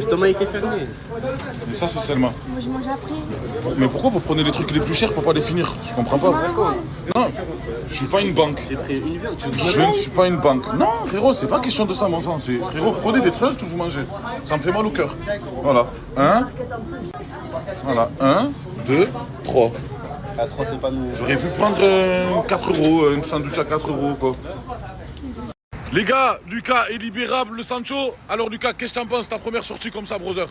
L'estomac était fermé. Et ça, c'est Selma. Moi, je mange après. Mais pourquoi vous prenez les trucs les plus chers pour pas les finir? Je comprends pas. Non, je suis pas une banque. J'ai pris une viande. Je ne suis pas une banque. Non, frérot, c'est pas question de ça, mon sang. Frérot, prenez des trucs que vous mangez. Ça me fait mal au cœur. Voilà. Voilà. 1, 2, 3. À 3, c'est pas nous. J'aurais pu prendre 4 euros, un sandwich à 4 euros, quoi. Les gars, Lucas est libérable, le Sancho. Alors, Lucas, qu'est-ce que t'en penses, ta première sortie comme ça, brother?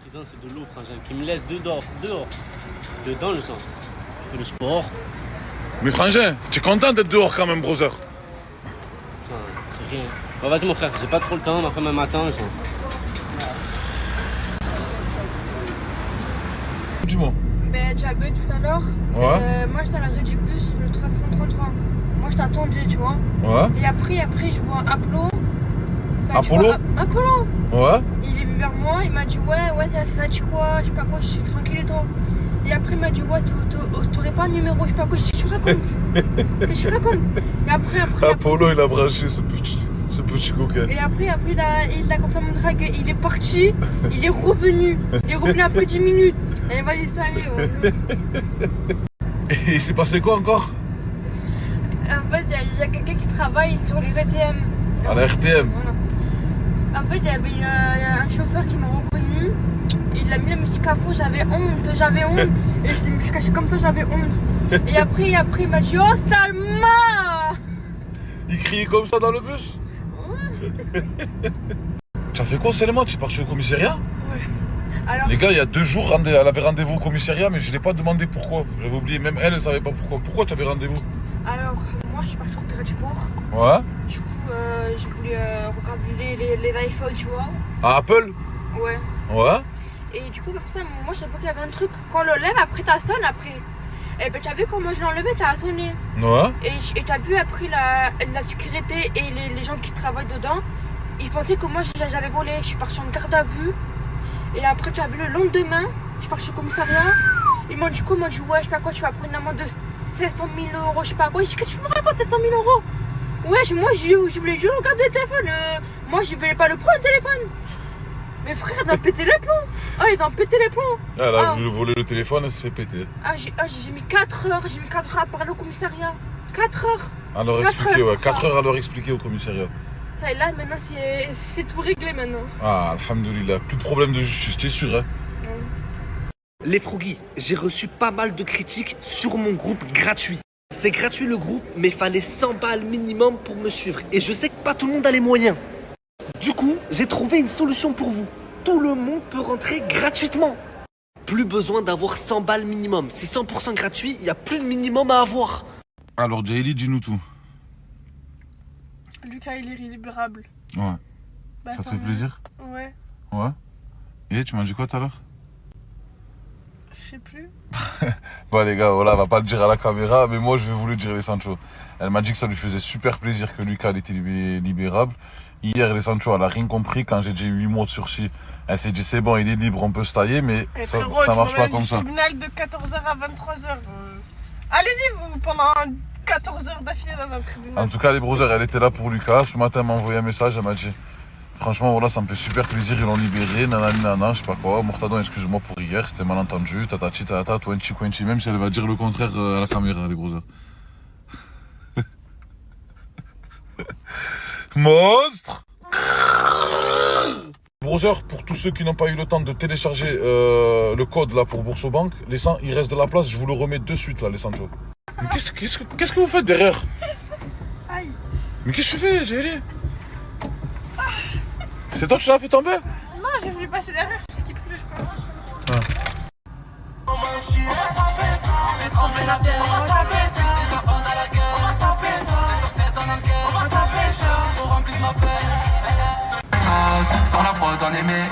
Prison, c'est de l'eau, frangin, qui me laisse dehors. Dedans, le sang. Je fais le sport. Mais frangin, tu es content d'être dehors quand même, brother? Enfin, c'est rien. Bon, vas-y, mon frère, j'ai pas trop le temps. Ma femme m'attend. Dis-moi. Ben, tu as bu tout à l'heure. Ouais. Moi, j'étais à l'arrêt du bus, le 33. Moi, je t'attendais, tu vois. Ouais. Et après, je vois Apollo. Ben, tu Apollo vois, Apollo. Ouais. Il est venu vers moi, il m'a dit ouais, ça dit quoi, je sais pas quoi, je suis tranquille et toi. Et après, il m'a dit ouais, t'aurais pas un numéro, je sais pas quoi, je dis, tu racontes. Qu'est-ce que tu racontes? Et après. Apollo, il a branché ce petit coquin. Et après, il a comme ça mon drague, il est parti, il est revenu. Il est revenu après 10 minutes. Et il va dire ça y est. Et il s'est passé quoi encore? En fait, il y a quelqu'un qui travaille sur les RTM. À la RTM. Voilà. En fait, il y avait un chauffeur qui m'a reconnu. Il a mis la musique à fond, j'avais honte. Et je me suis cachée comme ça, j'avais honte. Et après, il m'a dit oh, Salma! Il criait comme ça dans le bus? Ouais. Tu as fait quoi, Selma? Tu es parti au commissariat? Ouais. Alors, Les gars, il y a 2 jours, elle avait rendez-vous au commissariat, mais je ne l'ai pas demandé pourquoi. J'avais oublié, même elle ne savait pas pourquoi. Pourquoi tu avais rendez-vous? moi, je suis partie au terrain du port. Ouais. Du coup, je voulais regarder les iPhones, tu vois. À Apple? Ouais. Ouais. Et du coup, pour ça, moi, je savais pas qu'il y avait un truc. Quand on le lève, après, ça sonne, après. Et ben, tu as vu comment je l'ai enlevé, ça a sonné. Ouais. Et tu as vu, après, la sécurité et les gens qui travaillent dedans, ils pensaient que moi, j'avais volé. Je suis partie en garde à vue. Et après, tu as vu, le lendemain, je suis partie au commissariat. Ils m'ont dit quoi? Ils m'ont dit, ouais, je sais pas quoi, tu vas prendre une amende de 700 000 euros, je sais pas quoi. Je dis, qu'est-ce que tu me racontes, 700 000 euros? Ouais, moi, je voulais juste regarder le téléphone. Moi, je voulais pas le prendre, le téléphone. Mais frère, il a pété les plombs. Ah, il a pété les plombs. Elle a voulu voler le téléphone, elle s'est fait péter. J'ai mis 4 heures. J'ai mis 4 heures à parler au commissariat. 4 heures. À leur expliquer, ouais. 4 heures à leur expliquer au commissariat. Et là, maintenant, c'est tout réglé maintenant. Ah, alhamdoulilah. Plus de problème de justice, t'es sûr, hein? Les Froggy, j'ai reçu pas mal de critiques sur mon groupe gratuit. C'est gratuit le groupe, mais fallait 100 balles minimum pour me suivre. Et je sais que pas tout le monde a les moyens. Du coup, j'ai trouvé une solution pour vous. Tout le monde peut rentrer gratuitement. Plus besoin d'avoir 100 balles minimum. C'est 100% gratuit, il n'y a plus de minimum à avoir. Alors, Jayli, dis-nous tout. Lucas, il est libérable. Ouais. Bah, ça te fait plaisir? Ouais, Ouais. Et tu m'as dit quoi tout à l'heure? je sais plus. Bon les gars, voilà, on va pas le dire à la caméra, mais moi je vais vous le dire, les Sancho. Elle m'a dit que ça lui faisait super plaisir que Lucas était libérable. Hier, les Sancho, elle a rien compris. Quand j'ai dit 8 mois de sursis, elle s'est dit c'est bon, il est libre, on peut se tailler, mais ça marche pas comme ça. Tribunal de 14h à 23h. Allez-y, vous, pendant 14 heures d'affilée dans un tribunal. En tout cas, les brothers, elle était là pour Lucas. Ce matin, elle m'a envoyé un message, elle m'a dit franchement, voilà, ça me fait super plaisir, ils l'ont libéré, nanani nana, je sais pas quoi. Mortadon, excuse-moi pour hier, c'était mal entendu, tatati tata, twenty quenchi, même si elle va dire le contraire à la caméra, les brothers. Monstre! Brothers, pour tous ceux qui n'ont pas eu le temps de télécharger le code là pour Boursobank, il reste de la place, je vous le remets de suite là, les Sancho. Mais qu'est-ce que vous faites derrière? Aïe. Mais qu'est-ce que tu fais, Jayli? C'est toi qui l'as fait tomber? Non, j'ai voulu passer derrière parce qu'il pleut, je crois. Sans la prod on aimait.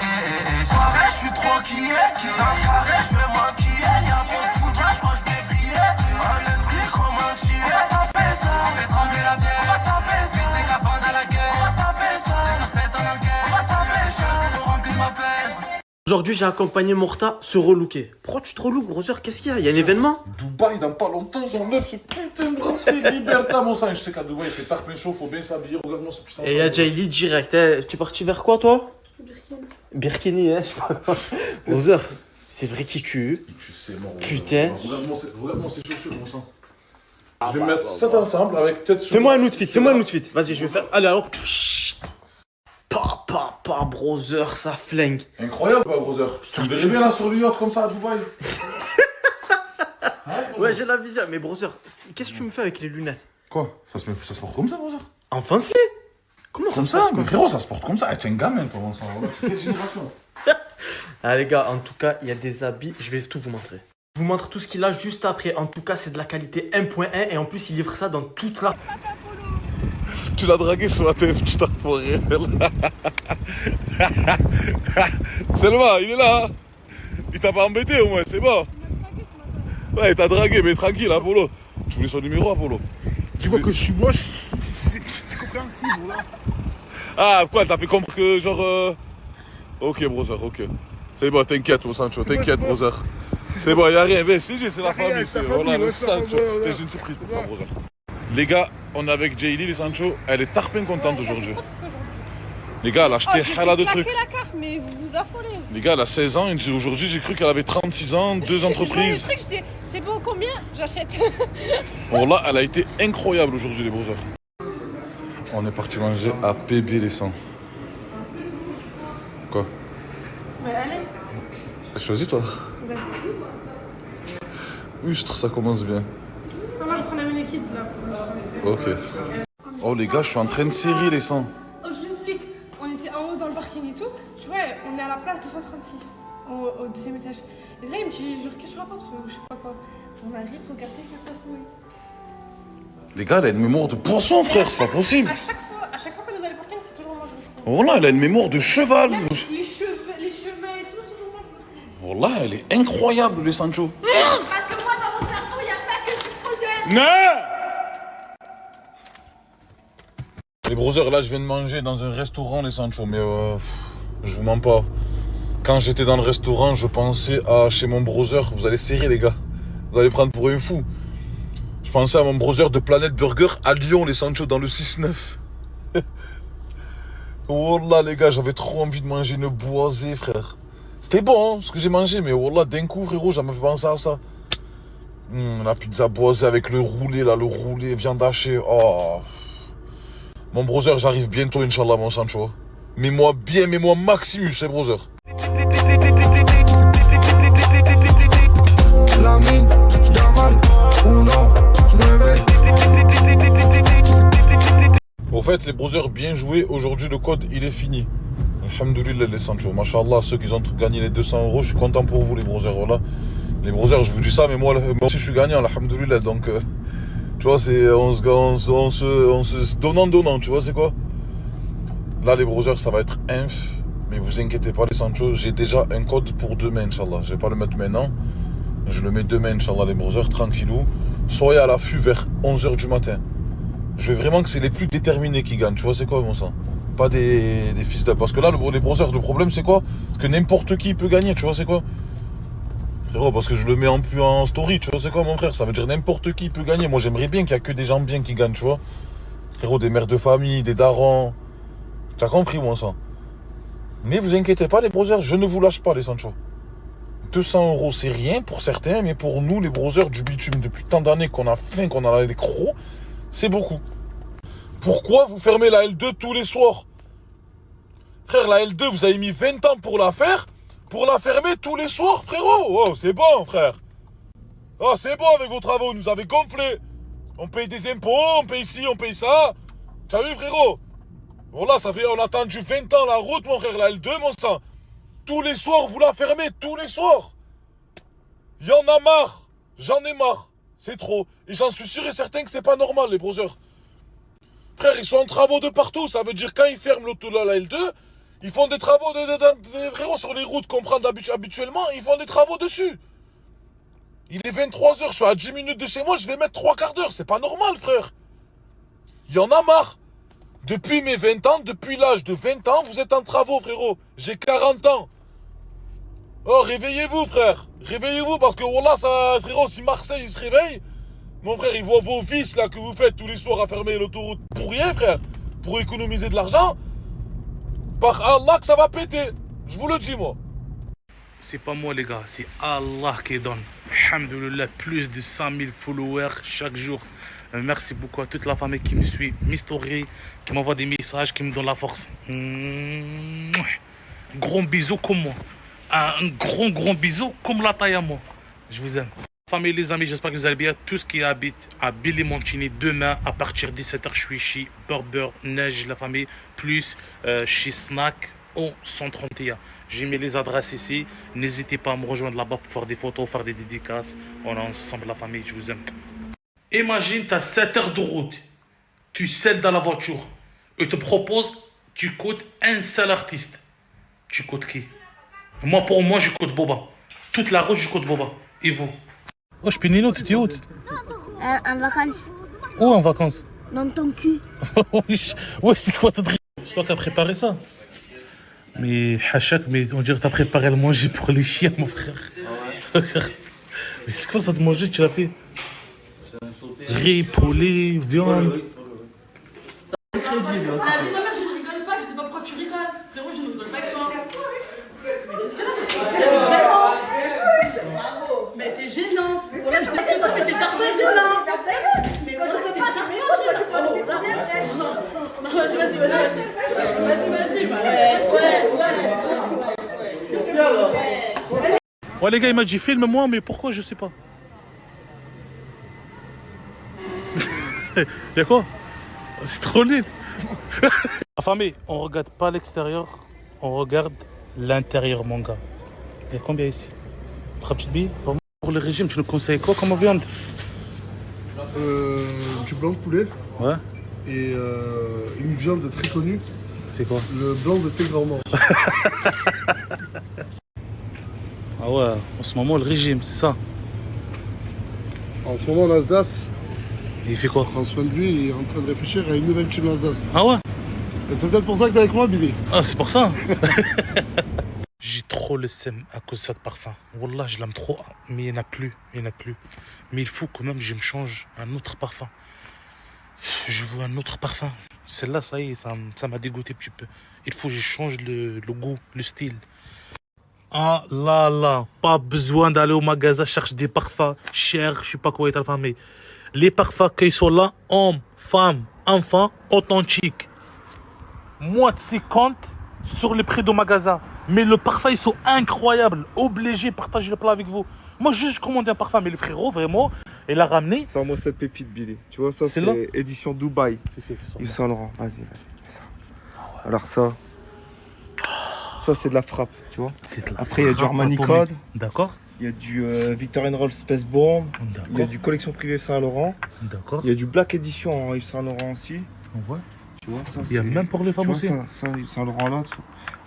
Je suis trop qui dans le carré, je vais m'enquiller. Y'a trop de foudre, je crois que je vais vriller. Un esprit comme un chien. On va taper ça, on fait trembler la bière. On va taper ça, c'est qu'à pendant la guerre. On va taper ça, c'est fait en enquête. On va taper ça, pour remplir ma pèse. Aujourd'hui, j'ai accompagné Morta se relooker. Pourquoi tu te relooks, brother? Qu'est-ce qu'il y a? Il y a un événement? Dubaï, dans pas longtemps, j'enlève ce putain de bracelet Liberta, mon sang. Je sais qu'à Dubaï, il fait tard, plein chaud, faut bien s'habiller. Regarde-moi ce putain de. Et il y a Jayli direct. Hein. Tu es parti vers quoi, toi? Birkini, hein, je sais pas quoi. Brother, c'est vrai qui tue. Tu sais, mon Putain. Regarde-moi ces chaussures, mon sang. Je vais mettre ça ensemble avec peut-être. Fais-moi un outfit, fais-moi un outfit. Vas-y, je vais faire. Allez, alors. Pa, brother, ça flingue. Incroyable, pas, brother. Tu me verrais bien là sur le yacht comme ça à Dubaï. Ouais, j'ai la vision. Mais brother, qu'est-ce que tu me fais avec les lunettes? Quoi? Ça se porte comme ça, brother? Enfonce-les. Comment ça Comme se ça, porte mais frérot, ça se porte comme ça. Eh, t'es un gamin, toi, mon sang. Quelle génération? Ah les gars, en tout cas, il y a des habits, je vais tout vous montrer. Je vous montre tout ce qu'il a juste après. En tout cas, c'est de la qualité 1.1 et en plus, il livre ça dans toute la... Tu l'as dragué sur la tête, putain, pour réel. Selma, il est là. Hein. Il t'a pas embêté au moins, c'est bon. Ouais, il t'a dragué, mais tranquille, Apollo. Tu voulais son numéro, Apollo? Tu vois que je suis moche, c'est compréhensible là. Ah, quoi, t'as fait comprendre que genre... Ok, brother, ok. C'est bon, t'inquiète, mon Sancho, t'inquiète, brother. C'est bon, y'a rien, mais c'est la famille, c'est voilà, le Sancho. C'est une surprise pour toi, brother. Les gars, on est avec Jaylee, les Sancho, elle est tarpin contente aujourd'hui. Les gars, elle a acheté hala de trucs. La carte, mais vous vous affolez. Les gars, elle a 16 ans, et aujourd'hui j'ai cru qu'elle avait 36 ans, 2 entreprises. C'est beau, combien? J'achète. Bon là, elle a été incroyable aujourd'hui, les brothers. On est parti manger à PB les 100. Quoi? Mais allez. Choisis toi. Ustre, ça commence bien. Non, moi je prends la menu kids là. Ok. Oh les gars, je suis en train de serrer les 100. Oh, je vous explique. On était en haut dans le parking et tout. Tu vois, on est à la place 236, au deuxième étage. Et là, il me dit, genre, qu'est-ce que je raconte ou je sais pas quoi. On arrive, regardez, la place où est. Les gars, elle a une mémoire de poisson, frère, c'est pas possible. À chaque fois qu'on est dans les parkings, c'est toujours moi je le trouve. Oh là, elle a une mémoire de cheval. Même les chemins et tout, c'est toujours moi je le trouve. Oh là, elle est incroyable, les Sancho. Parce que moi, dans mon cerveau, il n'y a pas que du frozen. Non! Les brothers, là je viens de manger dans un restaurant les Sancho, mais je vous mens pas. Quand j'étais dans le restaurant, je pensais à chez mon brother, vous allez serrer les gars. Vous allez prendre pour un fou. Je pensais à mon brother de Planète Burger à Lyon les Sancho dans le 6-9. Oh là les gars, j'avais trop envie de manger une boisée frère. C'était bon hein, ce que j'ai mangé, mais oh là d'un coup frérot, ça m'a fait penser à ça. La pizza boisée avec le roulé là, le roulé, viande hachée. Oh. Mon brother, j'arrive bientôt, Inch'Allah, mon Sancho. Mets-moi bien, mets-moi Maximus, c'est brother. Au fait, les brothers, bien joué. Aujourd'hui, le code, il est fini. Alhamdoulilah, les Sancho. Masha'Allah, ceux qui ont gagné les 200 €, je suis content pour vous, les brothers. Voilà. Les brothers, je vous dis ça, mais moi aussi, je suis gagnant, alhamdoulilah. Donc... tu vois, c'est on se donnant, tu vois, c'est quoi? Là, les brothers, ça va être inf. Mais vous inquiétez pas, les Sancho, j'ai déjà un code pour demain, Inch'Allah. Je vais pas le mettre maintenant. Je le mets demain, Inch'Allah, les brothers, tranquillou. Soyez à l'affût vers 11h du matin. Je veux vraiment que c'est les plus déterminés qui gagnent, tu vois, c'est quoi, mon sang? Pas des fils de... Parce que là, les brothers, le problème, c'est quoi? Parce que n'importe qui peut gagner, tu vois, c'est quoi? Frérot, parce que je le mets en plus en story, tu vois, c'est quoi mon frère? Ça veut dire n'importe qui peut gagner. Moi, j'aimerais bien qu'il y a que des gens bien qui gagnent, tu vois. Frérot, des mères de famille, des darons. T'as compris, moi, ça. Mais vous inquiétez pas, les brothers, je ne vous lâche pas, les Sancho. 200 €, c'est rien pour certains, mais pour nous, les brothers du bitume, depuis tant d'années qu'on a faim, qu'on a les crocs, c'est beaucoup. Pourquoi vous fermez la L2 tous les soirs? Frère, la L2, vous avez mis 20 ans pour la faire. Pour la fermer tous les soirs, frérot. Oh, c'est bon, frère. Oh, c'est bon avec vos travaux. Vous nous avez gonflé. On paye des impôts, on paye ci, on paye ça. T'as vu, frérot? Voilà, ça fait, on a attendu 20 ans la route, mon frère, la L2, mon sang. Tous les soirs, vous la fermez, tous les soirs. Il y en a marre. J'en ai marre. C'est trop. Et j'en suis sûr et certain que c'est pas normal, les brothers. Frère, ils sont en travaux de partout. Ça veut dire quand ils ferment la L2, ils font des travaux de frérot sur les routes qu'on prend habituellement, ils font des travaux dessus. Il est 23h, je suis à 10 minutes de chez moi, je vais mettre 3 quarts d'heure. C'est pas normal, frère. Il y en a marre. Depuis mes 20 ans, depuis l'âge de 20 ans, vous êtes en travaux, frérot. J'ai 40 ans. Oh, réveillez-vous, frère. Réveillez-vous, parce que voilà, ça, frérot, si Marseille il se réveille, mon frère, il voit vos vices là que vous faites tous les soirs à fermer l'autoroute pour rien, frère. Pour économiser de l'argent. Par Allah que ça va péter. Je vous le dis, moi. C'est pas moi les gars, c'est Allah qui donne. Alhamdoulilah, plus de 100 000 followers chaque jour. Merci beaucoup à toute la famille qui me suit, mes stories, qui m'envoie des messages, qui me donne la force. Gros bisous comme moi. Un grand bisou comme la taille à moi. Je vous aime. Famille, les amis, j'espère que vous allez bien. Tous qui habitent à Billy Montini, demain à partir de 17h, je suis chez Berber Neige, la famille, plus chez Snack au 131. J'ai mis les adresses ici. N'hésitez pas à me rejoindre là-bas pour faire des photos, faire des dédicaces. On est ensemble, la famille, je vous aime. Imagine, tu as 7 heures de route. Tu selles dans la voiture. Et te propose, tu coûtes un seul artiste. Tu coûtes qui? Moi, pour moi, je coûte Boba. Toute la route, je coûte Boba. Et vous? Oh, je Pinino, tu es où? En vacances. Où en vacances? Dans ton cul. Ouais, c'est quoi cette... C'est toi qui as préparé ça? Mais Hachak, mais on dirait que tu as préparé le manger pour les chiens, mon frère. Mais c'est quoi ça de manger? Tu l'as fait? Riz, poulet, viande. Ah, mais non, je rigole pas, je sais pas pourquoi tu rigoles. Frérot, je ne rigole pas avec toi. Mais qu'est-ce qu'elle a? Mais t'es gênante. Voilà, je sais que toi, mais t'es tellement gênante. Mais quand je te parle, t'as rien, je suis pas non, vas-y. Ouais, les gars, il m'a dit filme-moi, mais pourquoi je sais pas. Y'a quoi? C'est trop nul. La famille, on regarde pas l'extérieur, on regarde l'intérieur, mon gars. Il y a combien ici? 3 petites billes? Pour le régime, tu nous conseilles quoi comme viande? Du blanc de poulet Ouais. et une viande très connue, C'est quoi? le blanc de pègre mort. Ah ouais, en ce moment, le régime, c'est ça. En ce moment, l'Asdas, Il fait quoi? François de lui, il est en train de réfléchir à une nouvelle team Asdas. Ah ouais? Et c'est peut-être pour ça que t'es avec moi, Billy. Ah, c'est pour ça. J'ai trop le seum à cause de ce parfum. Wallah, je l'aime trop, mais il n'y en a plus, Mais il faut quand même que je me change un autre parfum. Je veux un autre parfum. Celle-là, ça y est, ça m'a dégoûté un petit peu. Il faut que je change le goût, le style. Ah là, pas besoin d'aller au magasin chercher des parfums chers, je sais pas quoi est la mais les parfums qui sont là, hommes, femmes, enfants, authentiques. Moins de 50 sur le prix du magasin. Mais le parfum, ils sont incroyables. Obligé de partager le plat avec vous. Moi, juste commandé un parfum, mais le frérot, vraiment, il a ramené. Sans-moi cette pépite, Billy. Tu vois, ça, C'est c'est là édition Dubaï. Yves Saint Laurent. Vas-y, fais ça. Alors, ça, c'est de la frappe, tu vois. Après, il y a du Armani Code. D'accord. Il y a du Victor Rolls Space Bomb. Il y a du collection privée Yves Saint Laurent. D'accord. Il y a du Black Edition en Yves Saint Laurent aussi. Ouais. Tu vois, ça, Il y a même pour les femmes aussi. Ça, Yves Saint Laurent là.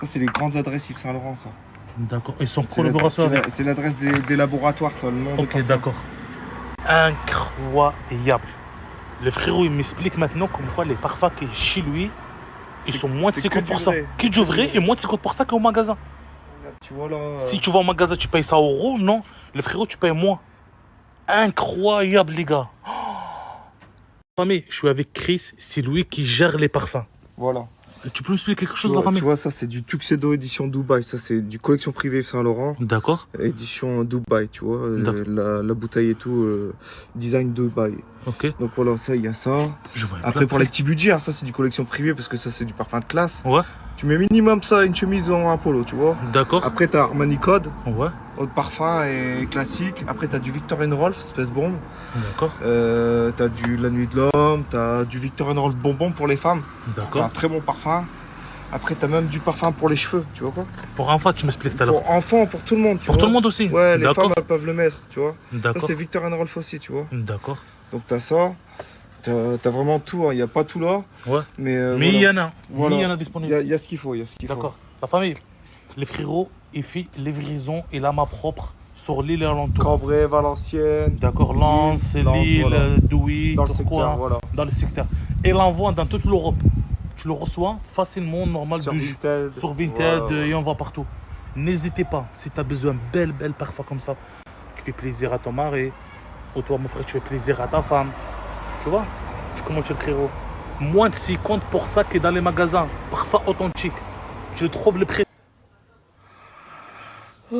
Ça, c'est les grandes adresses Yves Saint Laurent, ça. D'accord. Ils sont en collaboration avec. C'est l'adresse des laboratoires, ça, le nom. Ok, d'accord. Incroyable. Le frérot, il m'explique maintenant comme quoi les parfums qui chez lui, ils sont moins de 50%. Qui du vrai et moins de 50% qu'au magasin. Tu vois là. Si tu vas au magasin, tu payes ça euros, non. Le frérot, tu payes moins. Incroyable, les gars. Famille, je suis avec Chris, c'est lui qui gère les parfums. Voilà. Tu peux m'expliquer quelque chose de Tu la famille? vois, ça c'est du Tuxedo édition Dubaï, ça c'est du collection privée Saint Laurent. D'accord. Édition Dubaï, tu vois, la bouteille et tout, design Dubaï. Ok. Donc voilà, ça il y a ça. Je vois. Après pour les petits budgets, hein, ça c'est du collection privée parce que ça c'est du parfum de classe. Ouais. Tu mets minimum ça, une chemise en Apollo, tu vois. D'accord. Après t'as Armani Code. Ouais. Autre parfum et classique. Après t'as du Victor Rolls Space Bomb. D'accord. T'as du La Nuit de l'Homme, t'as du Victor Rolls Bonbon pour les femmes. D'accord. Un très bon parfum. Après t'as même du parfum pour les cheveux, tu vois quoi. Pour enfants, tu m'expliques tout à l'heure. Pour enfants, pour tout le monde, tu vois. Pour tout le monde aussi. Ouais, les femmes elles peuvent le mettre, tu vois. Ça D'accord. c'est Victor Rolls aussi, tu vois. D'accord. Donc t'as ça. T'as vraiment tout, il n'y a pas tout là. Ouais. Mais il y en a. Voilà. Il y en a disponible. Il y a ce qu'il faut, il y a ce qu'il faut. D'accord. La famille, les frérots, il fait livraison et la main propre sur l'île et alentour. Cambrai, Valenciennes. D'accord, Lens, Lille, voilà. Douai, Dans le Tourcoing, secteur, voilà. dans le secteur. Et l'envoie dans toute l'Europe. Tu le reçois facilement, normal, Sur Vinted. sur Vinted Voilà. et on va partout. N'hésitez pas, si tu as besoin de belle parfum comme ça, tu fais plaisir à ton mari, ou toi, mon frère, tu fais plaisir à ta femme. Tu vois? Tu commences, le frérot. Moins de 50% qui est dans les magasins. Parfum authentique. Tu le trouves le prix. Je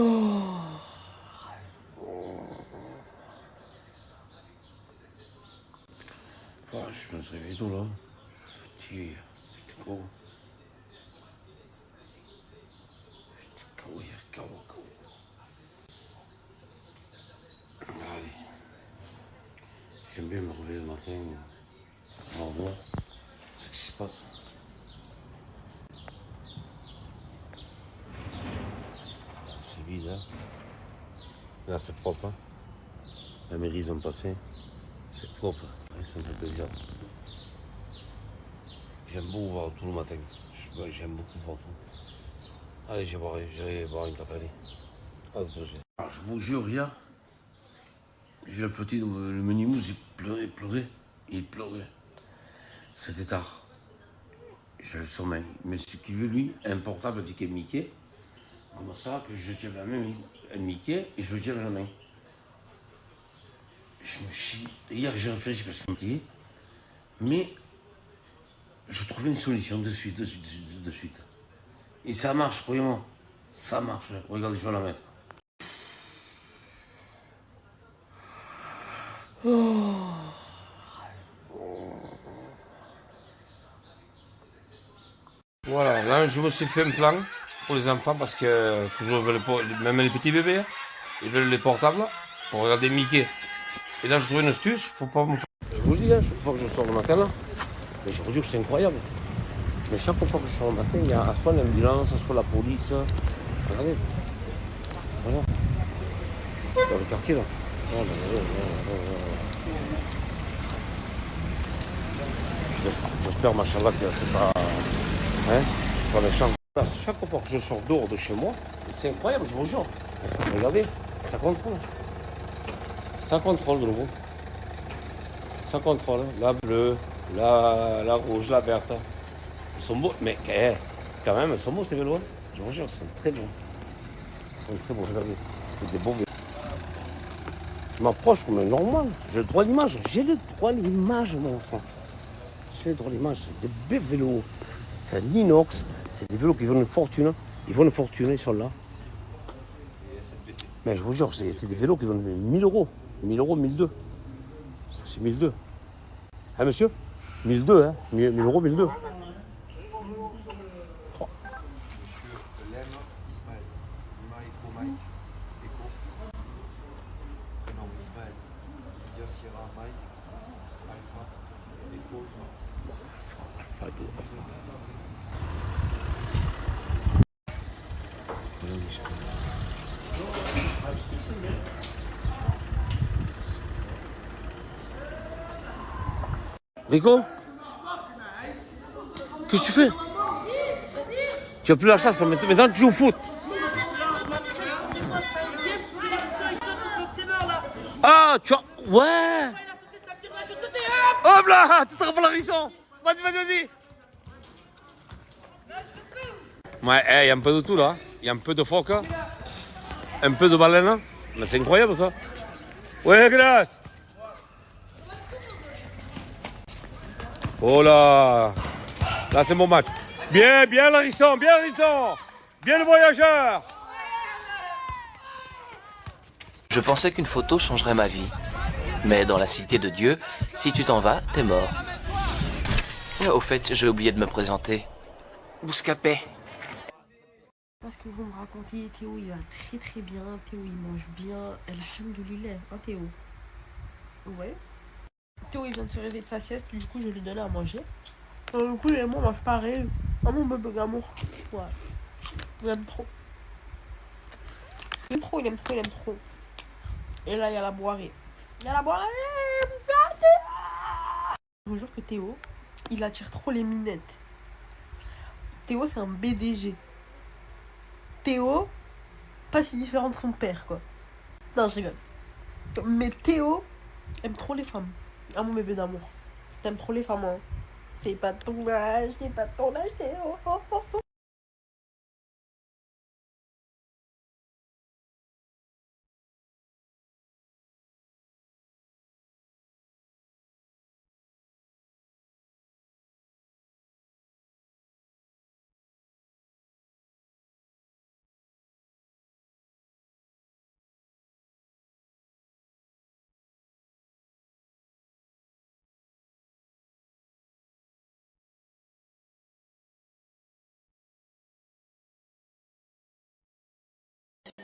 me suis réveillé tôt là. Fatigué. J'étais KO. J'étais KO hier, KO. Allez. J'aime bien me réveiller le matin. On va voir ce qui se passe. C'est vide, hein. Là, c'est propre, hein. La mairie, ils ont passé. C'est propre, ouais, ça me fait plaisir. J'aime beaucoup voir tout le matin. J'aime beaucoup voir tout. Allez, j'irai voir une tapalée. Alors, je vous jure, hier, j'ai le petit, le menu, j'ai pleuré. Il pleurait. C'était tard. J'avais le sommeil. Mais ce qu'il veut, lui, un portable avec Mickey. Comment ça, que je tiens la main, Mickey, et je tiens la main. Je me chie. Hier, j'ai réfléchi parce que je me dis, mais je trouvais une solution de suite. Et ça marche, croyez-moi. Ça marche. Regardez, je vais la mettre. Voilà, là, je me suis fait un plan pour les enfants parce que toujours, même les petits bébés, ils veulent les portables pour regarder Mickey. Et là, je trouve une astuce, faut pas me... Je vous dis, chaque fois que je sors le matin, là, mais je vous jure que c'est incroyable. Mais chaque fois que je sors le matin, il y a soit l'ambulance, soit la police. Regardez. Voilà. Dans le quartier, là. J'espère, machallah, que c'est pas... Hein, c'est pas méchant. Chaque fois que je sors dehors de chez moi, c'est incroyable, je vous jure. Regardez, ça contrôle. Ça contrôle de nouveau. Ça contrôle. La bleue, la rouge, la verte. Ils sont beaux, mais quand même, ils sont beaux ces vélos. Je vous jure, ils sont très beaux. Ils sont très beaux, regardez. C'est des beaux vélos. Je m'approche comme un normal. J'ai le droit à l'image. J'ai le droit à l'image, mon sang. J'ai le droit à l'image. C'est des beaux vélos. C'est un inox. C'est des vélos qui valent une fortune. Ils valent une fortune, ils sont là. Mais je vous jure, c'est des vélos qui valent 1000 euros. 1000 euros, 1002. Ça, c'est 1002. Hein, monsieur 1002, hein 1000 euros, 1002. Rico, qu'est-ce que tu fais? Tu n'as plus la chasse, maintenant tu joues au foot. Ah, tu as... Ouais. Hop là, tu te rappelles la risson. Vas-y. Ouais, il y a un peu de tout là. Il y a un peu de phoque, un peu de baleine. Mais c'est incroyable ça. Ouais, grâce. Oh là. Là, c'est mon match. Bien le risson, bien le voyageur. Je pensais qu'une photo changerait ma vie. Mais dans la cité de Dieu, si tu t'en vas, t'es mort. Au fait, j'ai oublié de me présenter. Bouscapé. Parce que vous me racontez, Théo il va très bien, Théo il mange bien, alhamdoulilah, hein Théo? Ouais. Théo il vient de se réveiller de sa sieste, du coup je lui donnais à manger. Du coup lui et moi on mange pareil. Oh mon bébé d'amour. Ouais. Il aime trop. Il aime trop. Et là il y a la boirée. Je vous jure que Théo, il attire trop les minettes. Théo c'est un BDG. Théo, pas si différent de son père, quoi. Non, je rigole. Mais Théo aime trop les femmes. Ah, mon bébé d'amour. T'aimes trop les femmes, hein. T'es pas de ton âge, Théo. I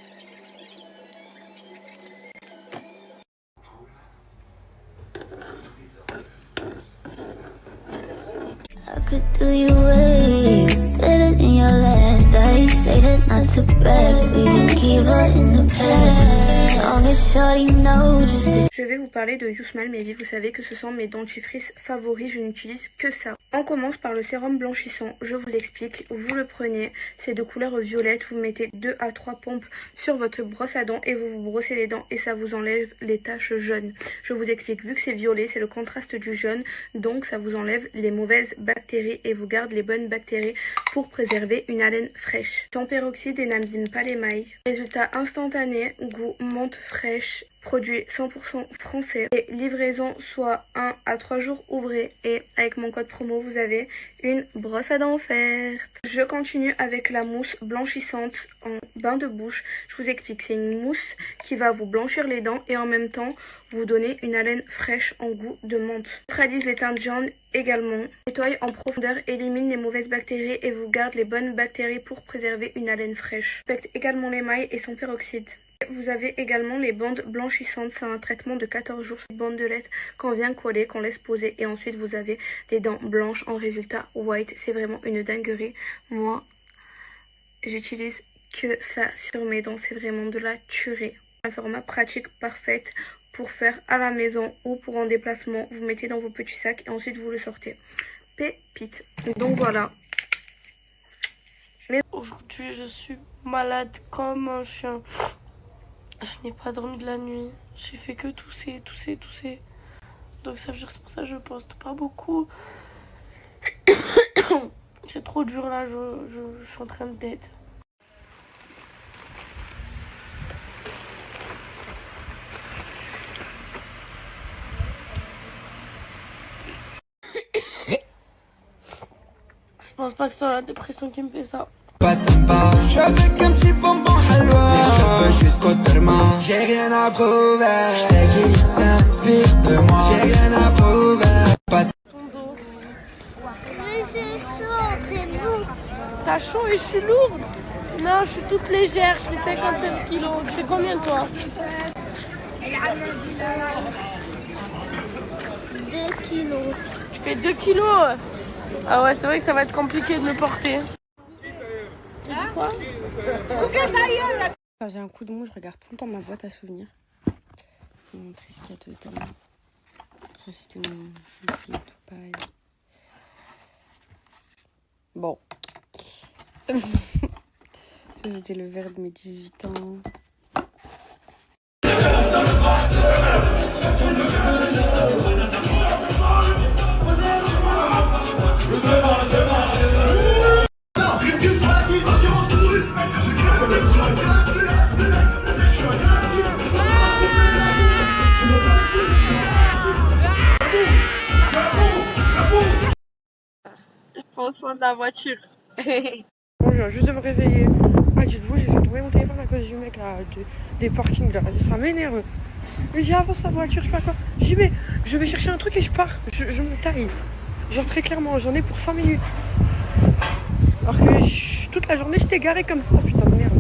could do you way better than your last. I say that not to brag, we can keep her in the past. Long as shorty know just as. Je vais vous parler de You Smile Maybe. Vous savez que ce sont mes dentifrices favoris, je n'utilise que ça. On commence par le sérum blanchissant, je vous explique. Vous le prenez, c'est de couleur violette, vous mettez 2 à 3 pompes sur votre brosse à dents et vous vous brossez les dents et ça vous enlève les taches jaunes. Je vous explique, vu que c'est violet, c'est le contraste du jaune, donc ça vous enlève les mauvaises bactéries et vous garde les bonnes bactéries pour préserver une haleine fraîche. Sans peroxyde et n'abîme pas l'émail. Résultat instantané, goût menthe fraîche. Produit 100% français et livraison soit 1 à 3 jours ouvrés et avec mon code promo vous avez une brosse à dents offerte. Je continue avec la mousse blanchissante en bain de bouche. Je vous explique, c'est une mousse qui va vous blanchir les dents et en même temps vous donner une haleine fraîche en goût de menthe. Neutralise les teintes jaunes également. Nettoie en profondeur, élimine les mauvaises bactéries et vous garde les bonnes bactéries pour préserver une haleine fraîche. Respecte également l'émail et son peroxyde. Vous avez également les bandes blanchissantes, c'est un traitement de 14 jours sur bande de lait qu'on vient coller, qu'on laisse poser et ensuite vous avez des dents blanches en résultat white. C'est vraiment une dinguerie. Moi, j'utilise que ça sur mes dents, c'est vraiment de la tuerie. Un format pratique parfait pour faire à la maison ou pour en déplacement. Vous mettez dans vos petits sacs et ensuite vous le sortez. Pépite. Donc voilà. Mais aujourd'hui, je suis malade comme un chien. Je n'ai pas dormi de la nuit, j'ai fait que tousser. Donc ça veut dire que c'est pour ça que je poste pas beaucoup. C'est trop dur là, je suis en train de dead. Je pense pas que c'est la dépression qui me fait ça. Je suis avec un petit bonbon halwa. Les cheveux jusqu'au terme. J'ai rien à prouver. Je sais qui s'inspire de moi. J'ai rien à prouver. Ton dos. Mais c'est chaud, c'est lourd. T'as chaud et je suis lourde. Non, je suis toute légère, je fais 57 kilos. Tu fais combien toi? 2 kilos. Tu fais 2 kilos. Ah ouais, c'est vrai que ça va être compliqué de me porter. Tu dis quoi? Quand j'ai un coup de mou, je regarde tout le temps ma boîte à souvenirs. Je vais vous montrer ce qu'il y a dedans. Ça, c'était mon pied, tout pareil. Bon. Ça, c'était le verre de mes 18 ans. Prends soin de la voiture. Bon, je viens juste de me réveiller. Ah, dites-vous, j'ai fait tomber mon téléphone à cause du mec là, des parkings là. Ça m'énerve. Il me dit avance la voiture, je sais pas quoi. Je dis mais je vais chercher un truc et je pars. Je me taille. Genre très clairement, j'en ai pour 5 minutes. Alors que toute la journée j'étais garée comme ça, putain de merde.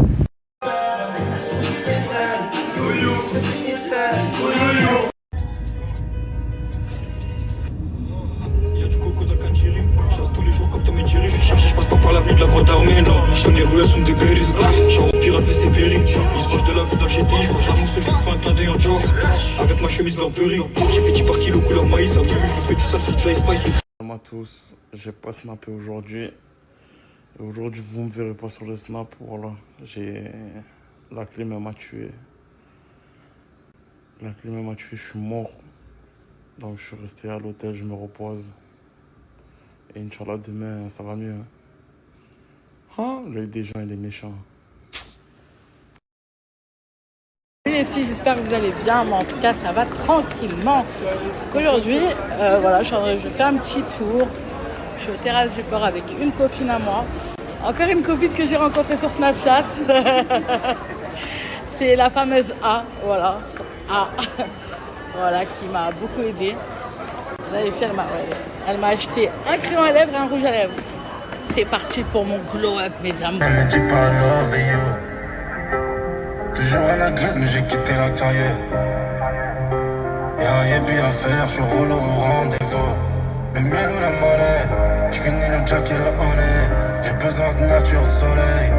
Je passe pas par l'avenue de la Grande Armée, non. Je connais les rues, elles sont dégrisées. Genre au pirate, fait ses péris. Ils se proche de la vie d'un GTI. Je couche la mousse, je lui fais un clin d'œil en jour. Avec ma chemise Burberry. J'ai fait 10 par kilo couleur maïs. À je fais du sale sur Dry Spice. Salut à tous, j'ai pas snappé aujourd'hui. Et aujourd'hui, vous me verrez pas sur le snap. Voilà, la clim m'a tué. La clim m'a tué, je suis mort. Donc je suis resté à l'hôtel, je me repose. Et Inch'Allah, demain, ça va mieux. Ah, l'œil des gens, il est méchant. Salut les filles, j'espère que vous allez bien. Moi, en tout cas, ça va tranquillement. Aujourd'hui, voilà, je fais un petit tour. Je suis au terrasse du port avec une copine à moi. Encore une copine que j'ai rencontrée sur Snapchat. C'est la fameuse A, voilà. A. Voilà, qui m'a beaucoup aidée. Vous allez faire elle m'a acheté un crayon à lèvres et un rouge à lèvres. C'est parti pour mon glow up, mes amours. toujours à la grise, mais j'ai quitté la carrière. Y'a un yébi à faire, je suis relou au rendez-vous. Le miel ou la monnaie, je finis le jack et le honey. J'ai besoin de nature, de soleil.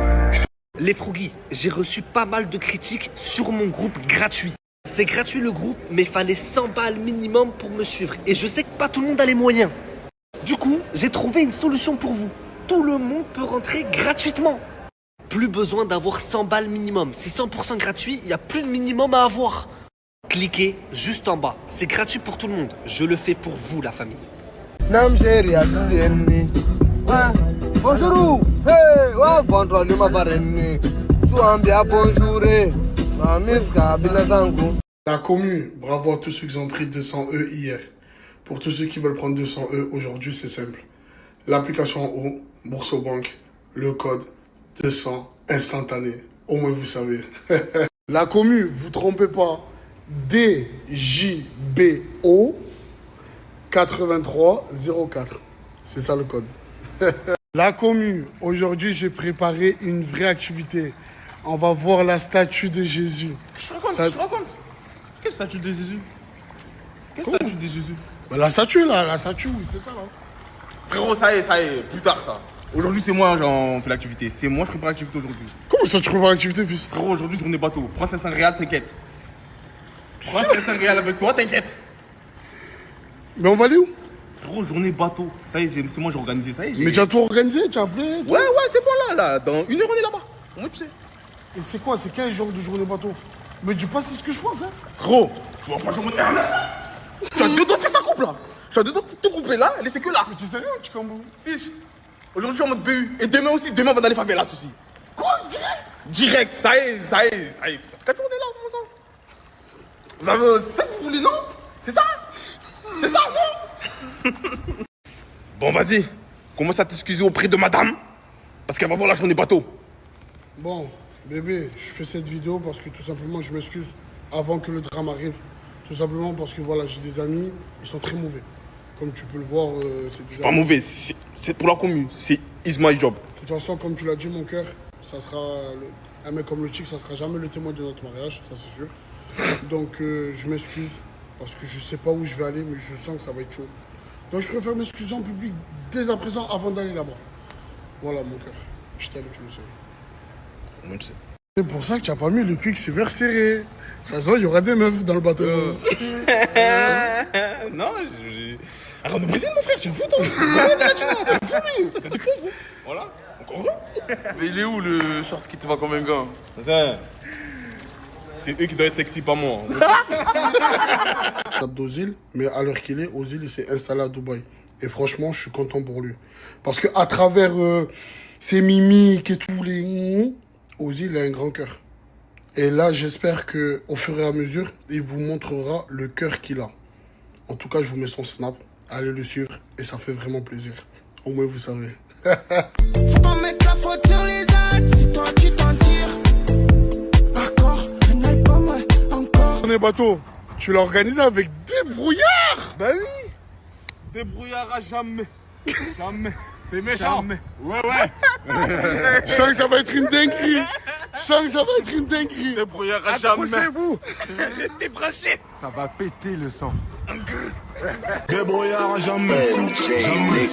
Les Froggy, j'ai reçu pas mal de critiques sur mon groupe gratuit. C'est gratuit le groupe, mais fallait 100 balles minimum pour me suivre. Et je sais que pas tout le monde a les moyens. Du coup, j'ai trouvé une solution pour vous. Tout le monde peut rentrer gratuitement. Plus besoin d'avoir 100 balles minimum. C'est 100% gratuit, il n'y a plus de minimum à avoir. Cliquez juste en bas. C'est gratuit pour tout le monde. Je le fais pour vous, la famille. Bonjour, hey, wa bonjour, ni mabareni. Suambia bonjour, mamiska binazangu. La commune, bravo à tous ceux qui ont pris 200 E hier. Pour tous ceux qui veulent prendre 200 E aujourd'hui, c'est simple. L'application en haut, Boursobank, le code 200 instantané. Au moins vous savez. La commune, vous trompez pas. DJBO 8304. C'est ça le code. La commu, aujourd'hui j'ai préparé une vraie activité. On va voir la statue de Jésus. Je te raconte. Quelle statue de Jésus? Quelle statue de Jésus? Bah, la statue là, la statue où il fait ça là. Frérot, ça y est, plus tard ça. Aujourd'hui c'est moi j'en fais l'activité. C'est moi je prépare l'activité aujourd'hui. Comment ça tu prépares l'activité, fils? Frérot, aujourd'hui c'est on est bateau. Prends 500 réals, t'inquiète. Prends 500 réals avec toi, t'inquiète. Mais on va aller où? Frérot, journée bateau. Ça y est, c'est moi j'ai organisé, ça y est. Mais tu as tout organisé, tu as appelé? Ouais, c'est bon là. Dans une heure on est là-bas. Au moins tu sais. Et c'est quoi? C'est 15 jours de journée bateau? Mais dis pas c'est ce que je pense, hein. Gros, tu vois pas je monter un tu as deux doigts de faire ça coupe là. Tu as deux doigts de tout couper là, laissez que là. Mais tu sais rien, tu comme Fiche. Aujourd'hui je suis en mode BU. Et demain aussi, demain on va dans les favelas aussi. Quoi? Direct, ça y est. Ça fait 4 jours on est là, comment ça? C'est ça que vous voulez, non? C'est ça? C'est ça, non? Bon, vas-y. Commence à t'excuser auprès de madame. Parce qu'elle va voir la journée bateau. Bon, bébé, je fais cette vidéo parce que tout simplement je m'excuse avant que le drame arrive. Tout simplement parce que voilà, j'ai des amis, ils sont très mauvais. Comme tu peux le voir, c'est des Pas mauvais, c'est pour la commune. C'est is my job. De toute façon, comme tu l'as dit, mon cœur, ça sera un mec comme le chic, ça sera jamais le témoin de notre mariage, ça c'est sûr. Donc je m'excuse parce que je sais pas où je vais aller, mais je sens que ça va être chaud. Donc je préfère m'excuser en public dès à présent avant d'aller là-bas. Voilà mon cœur, je t'aime, tu le sais. Moi tu sais. C'est pour ça que tu n'as pas mis le quicksilver serré. Ça se voit, il y aura des meufs dans le bateau. Non, Alors, on est Brésil, mon frère, tu es fou, toi. T'es fou, lui. T'as des fous, vous. Voilà, encore heureux. Mais il est où le short qui te va comme un gars? C'est eux qui doivent être sexy, pas moi. d'Ozil, mais à l'heure qu'il est, Ozil il s'est installé à Dubaï. Et franchement, je suis content pour lui. Parce qu'à travers ses mimiques et tout, Ozil a un grand cœur. Et là, j'espère qu'au fur et à mesure, il vous montrera le cœur qu'il a. En tout cas, je vous mets son snap. Allez le suivre et ça fait vraiment plaisir. Au moins, vous savez. Faut pas mettre la faute sur les autres, si toi tu t'en tires. Encore, un album, ouais, encore. On est bateau, tu l'as organisé avec des brouillards. Ben oui. Des brouillards à jamais. Jamais. C'est méchant. Jamais. Ouais. Je sens que ça va être une dinguerie. Des brouillards à jamais. Accrochez-vous. Restez branchés. Ça va péter le sang. Des brouillards à jamais. Jamais.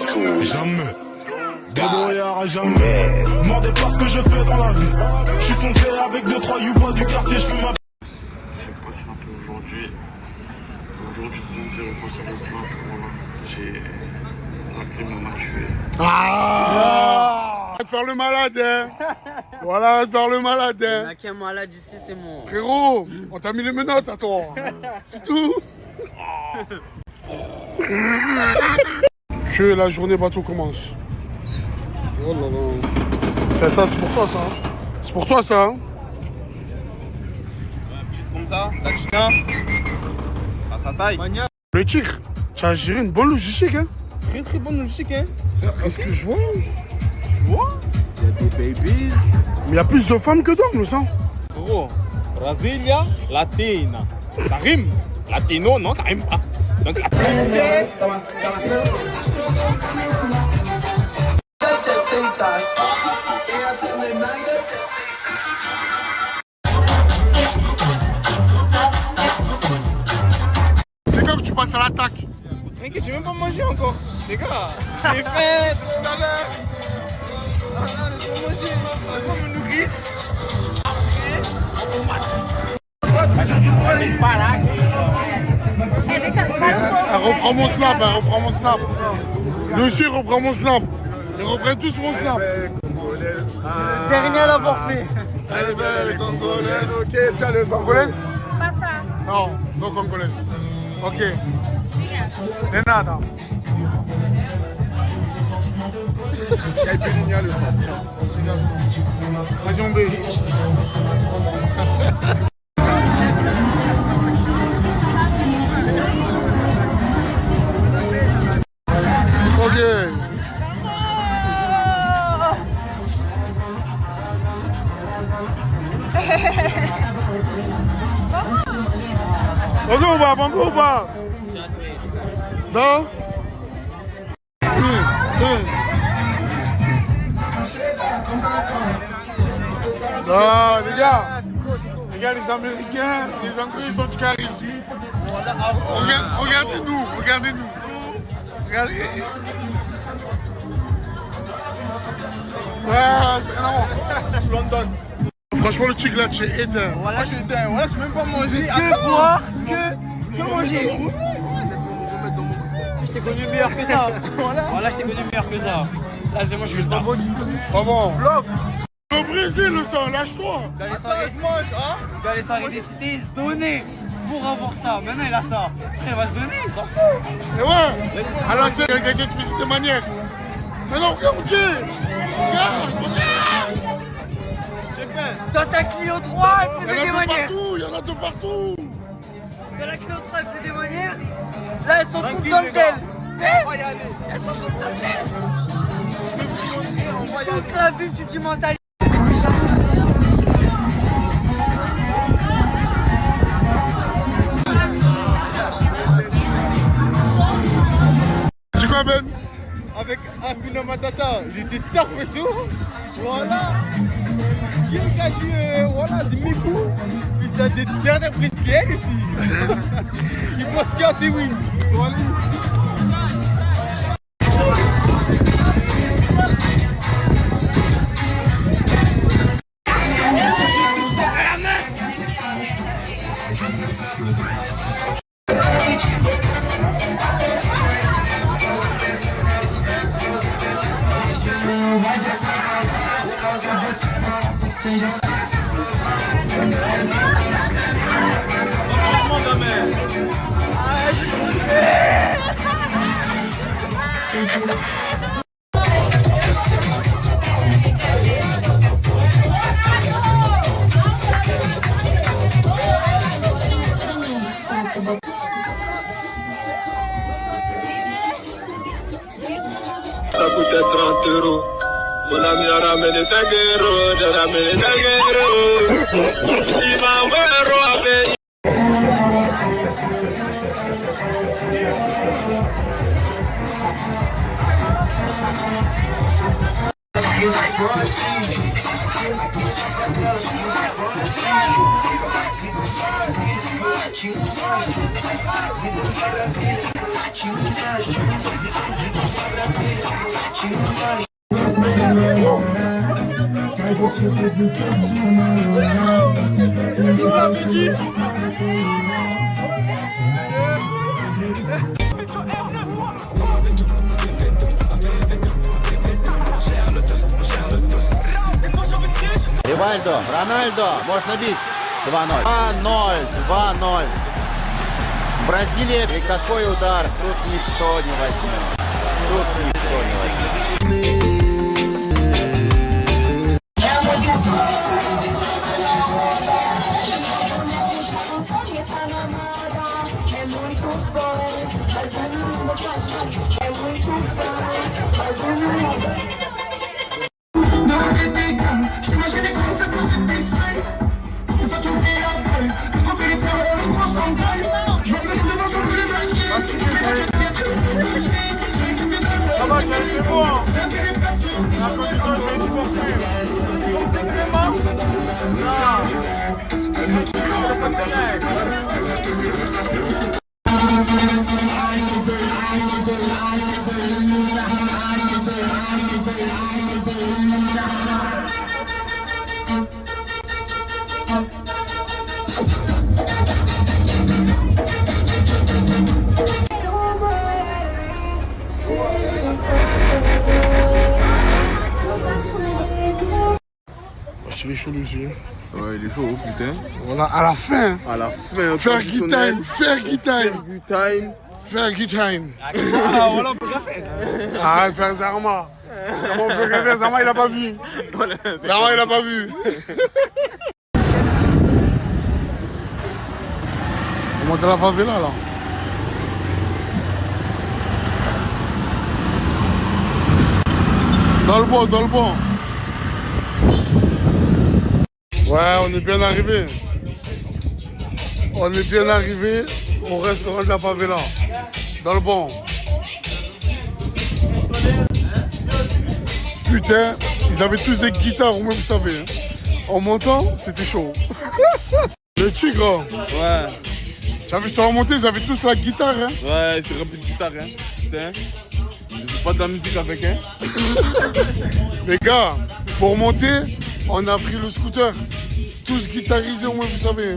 Des brouillards à jamais. Demandez pas ce que je fais dans la vie. Je suis foncé avec 2-3 youvois du quartier, je fume ma... Je sais pas si un peu aujourd'hui. Aujourd'hui, je vous fais repasser le snap. Voilà. J'ai... La crime m'a tué. Va te faire le malade, hein. Voilà, va te faire le malade, hein. Il n'y a qu'un malade ici, c'est moi. Frérot, on t'a mis les menottes à toi. C'est tout. Que la journée bateau commence. Oh là là. Ça, c'est pour toi, ça. C'est pour toi, ça. Comme ça, la china. Ça taille. Le tigre, tu as géré une bonne logistique, hein. Très bonne logistique, hein. Est-ce que je vois? Tu vois? Il y a des babies. Mais il y a plus de femmes que d'hommes, le sang. Gros, Brasilia Latina. Ça rime. Latino, non, ça rime pas. Donc la passe à l'attaque. Mec, j'ai même pas mangé encore. Les gars, j'ai faim tout à l'heure. Ah, laisse-moi manger. Laisse-moi me nourrir. Elle reprend mon snap, elle reprend mon snap. Lui aussi, il reprend mon snap. Ils reprennent tous mon snap. Dernier à l'avoir fait. Elle est belle, les Congolaises. Ok, tiens, les Congolaises? Pas ça. Non, non Congolaises. Ok. De nada. Caipirinha, le sang. Vas-y, on bérit. Ok. Bango ou pas? Non? Non, les gars, les Américains, les Anglais, ils ont du charisme. Regardez-nous, regardez-nous. Regardez. Ouais, c'est non. London. Franchement, le tic là, tu es éteint. Voilà, je l'éteins. Voilà, je peux même pas manger. Que boire, que manger. Je t'ai connu meilleur que ça. Voilà, je t'ai connu meilleur que ça. Là, c'est moi, je vais le taf. Comment? Au Brésil, le sang, lâche-toi. Dans les soirées des cités, ils se donnaient pour avoir ça. Maintenant, il a ça. Il va se donner, il s'en fout. Et ouais. Alors, c'est le gars qui te fait des manières. Mais non, regarde où tu es. Regarde. Dans ta Clio 3, elle faisait des manières. Il y en a de partout. Dans la Clio 3, elle faisait des manières. Là, elles sont toutes dans le tel. Elles sont toutes dans le tel. Toute la ville, tu te mentalises. Tu quoi, Ben? Avec Akuna Matata, il était tapé chaud. Voilà. Il a eu voilà, des micros. Puis ça a des dernières brésiliennes ici. Il pense qu'il y a ses wings. Voilà. Ça coûtait 30 €. Mon ami a ramené ta guerre, j'ai ramené ta guerre. Il m'a envoyé à payer. Ривальдо, Рональдо, можно бить. 2-0. 2-0, 2-0. Бразилия, и какой удар. Тут никто не возьмет. Тут никто не возьмет. Ça va, c'est bon. Un peu du temps, je vais divorcer. C'est Clément? Non. match, il est chaud aussi. Ouais, il est chaud, putain. Voilà, à la fin. À la fin, Fergie time, Fergie time. Fergie time. Fergie time. Ah, voilà, on peut rien faire. Ah, faire Zarma. Comment on peut rien faire? Zarma, il a pas vu. Zarma, il a pas vu. On monte à la favela, là. Dans le bon, dans le bon. Ouais, on est bien arrivé. On est bien arrivé au restaurant de la favela. Dans le bon. Putain, ils avaient tous des guitares, au moins vous savez. Hein. En montant, c'était chaud. Le tigre. Ouais. Tu as vu sur la montée, ils avaient tous la guitare. Hein. Ouais, c'était rempli de guitare. Hein. Putain. C'est pas de la musique avec, hein. Les gars, pour monter, on a pris le scooter. Tous guitarisés, au moins vous savez. Hein.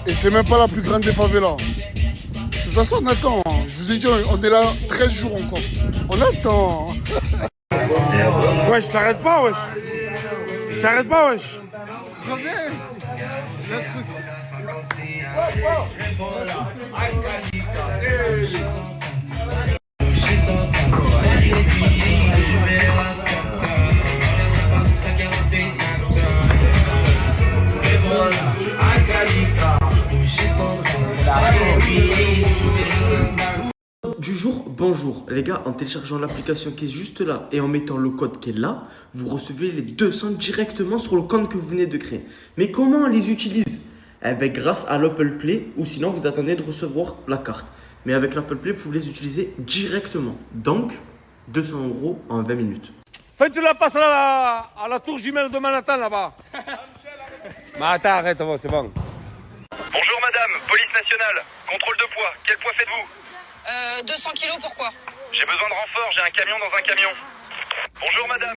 Et c'est même pas la plus grande des favelas. De toute façon, on attend. Je vous ai dit, on est là 13 jours encore. On attend. Wesh, ça s'arrête pas, wesh. Il s'arrête pas, wesh. Très bien. Du jour, bonjour. Les gars, en téléchargeant l'application qui est juste là et en mettant le code qui est là, vous recevez les 200 directement sur le compte que vous venez de créer. Mais comment on les utilise? Eh bien, grâce à l'Apple Play, ou sinon vous attendez de recevoir la carte. Mais avec l'Apple Play, vous pouvez les utiliser directement. Donc, 200 € en 20 minutes. Fais-tu la passe à la tour jumelle de Manhattan là-bas. Mais attends, arrête, c'est bon. Bonjour madame, police nationale, contrôle de poids, quel poids faites-vous 200 kilos, pourquoi? J'ai besoin de renfort, j'ai un camion dans un camion. Bonjour madame.